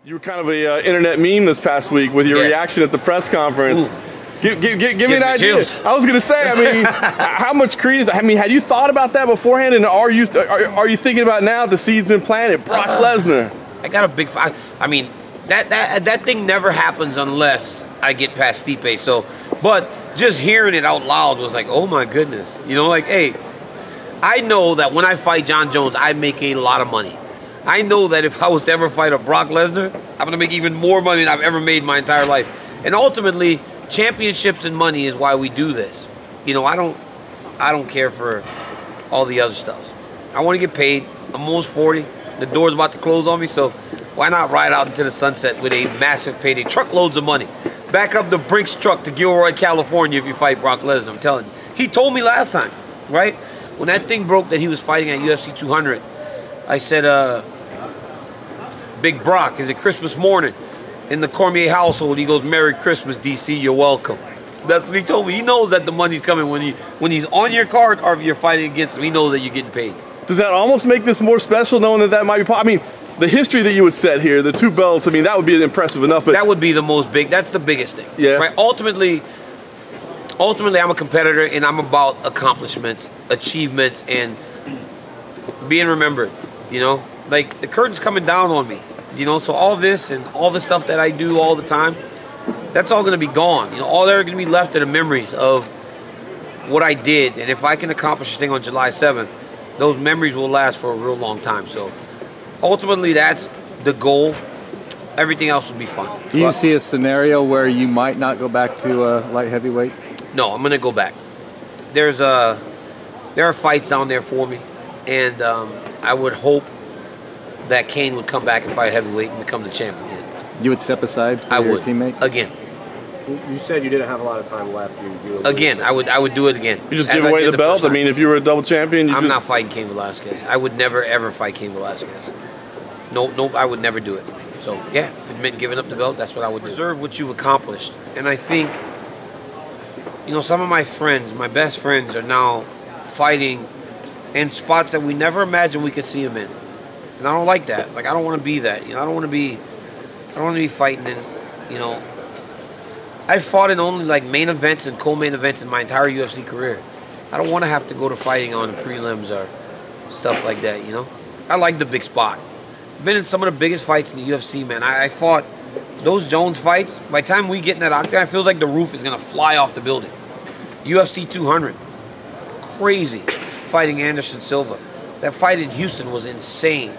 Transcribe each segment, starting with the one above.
You were kind of a internet meme this past week with your reaction at the press conference. Give me an idea. I was gonna say, I mean, how much credence? I mean, had you thought about that beforehand, and are you thinking about now? The seed's been planted. Brock Lesnar. I got a big. I mean, that thing never happens unless I get past Stipe. So, but just hearing it out loud was like, oh my goodness. You know, like, hey, I know that when I fight Jon Jones, I make a lot of money. I know that if I was to ever fight a Brock Lesnar, I'm going to make even more money than I've ever made in my entire life. And ultimately, championships and money is why we do this. You know, I don't care for all the other stuff. I want to get paid. I'm almost 40. The door's about to close on me, so why not ride out into the sunset with a massive payday? Truckloads of money. Back up the Brinks truck to Gilroy, California if you fight Brock Lesnar, I'm telling you. He told me last time, right? When that thing broke that he was fighting at UFC 200, I said, Big Brock, is it Christmas morning in the Cormier household? He goes, Merry Christmas, DC, you're welcome. That's what he told me. He knows that the money's coming when he's on your card or if you're fighting against him. He knows that you're getting paid. Does that almost make this more special, knowing that might be possible? I mean, the history that you would set here, the 2 belts, I mean, that would be impressive enough. But that would be the most big. That's the biggest thing. Yeah. Right. Ultimately, I'm a competitor, and I'm about accomplishments, achievements, and being remembered. You know, like the curtain's coming down on me. You know, so all this and all the stuff that I do all the time, that's all going to be gone. You know, all there are going to be left are the memories of what I did. And if I can accomplish a thing on July 7th, those memories will last for a real long time. So ultimately, that's the goal. Everything else will be fun. Do you see a scenario where you might not go back to light heavyweight? No, I'm going to go back. There are fights down there for me, and I would hope that Cain would come back and fight heavyweight and become the champ again. You would step aside for your teammate? Again. You said you didn't have a lot of time left. Again, I would do it again. You just give away the belt? I mean, if you were a double champion, I'm not fighting Cain Velasquez. I would never, ever fight Cain Velasquez. Nope, I would never do it. So, yeah, if it meant giving up the belt, that's what I would do. Preserve what you've accomplished. And I think, you know, some of my friends, my best friends, are now fighting in spots that we never imagined we could see them in. And I don't like that. Like, I don't want to be that. You know, I don't want to be fighting in, you know. I fought in only like main events and co-main events in my entire UFC career. I don't want to have to go to fighting on prelims or stuff like that, you know. I like the big spot. I've been in some of the biggest fights in the UFC, man. I fought those Jones fights. By the time we get in that octagon, it feels like the roof is going to fly off the building. UFC 200. Crazy. Fighting Anderson Silva. That fight in Houston was insane.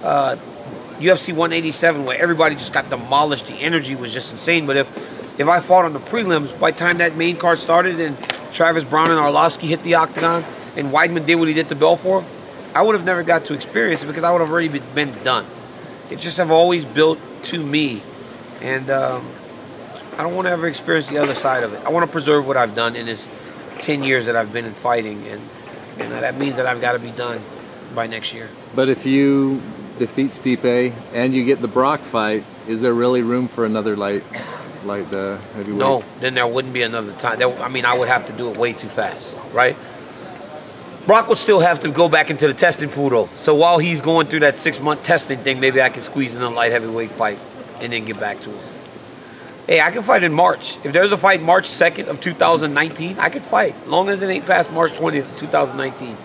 UFC 187, where everybody just got demolished. The energy was just insane. But if I fought on the prelims, by the time that main card started and Travis Brown and Arlovsky hit the octagon and Weidman did what he did to Belfort, I would have never got to experience it because I would have already been done. It just have always built to me. And I don't want to ever experience the other side of it. I want to preserve what I've done in this 10 years that I've been in fighting. And that means that I've got to be done by next year. But if you defeat Stipe and you get the Brock fight, is there really room for another light heavyweight? No, then there wouldn't be another time. I mean, I would have to do it way too fast, right? Brock would still have to go back into the testing pool, though. So while he's going through that 6-month testing thing, maybe I can squeeze in a light heavyweight fight and then get back to him. Hey, I can fight in March. If there's a fight March 2nd of 2019, I can fight. As long as it ain't past March 20th of 2019,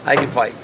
I can fight.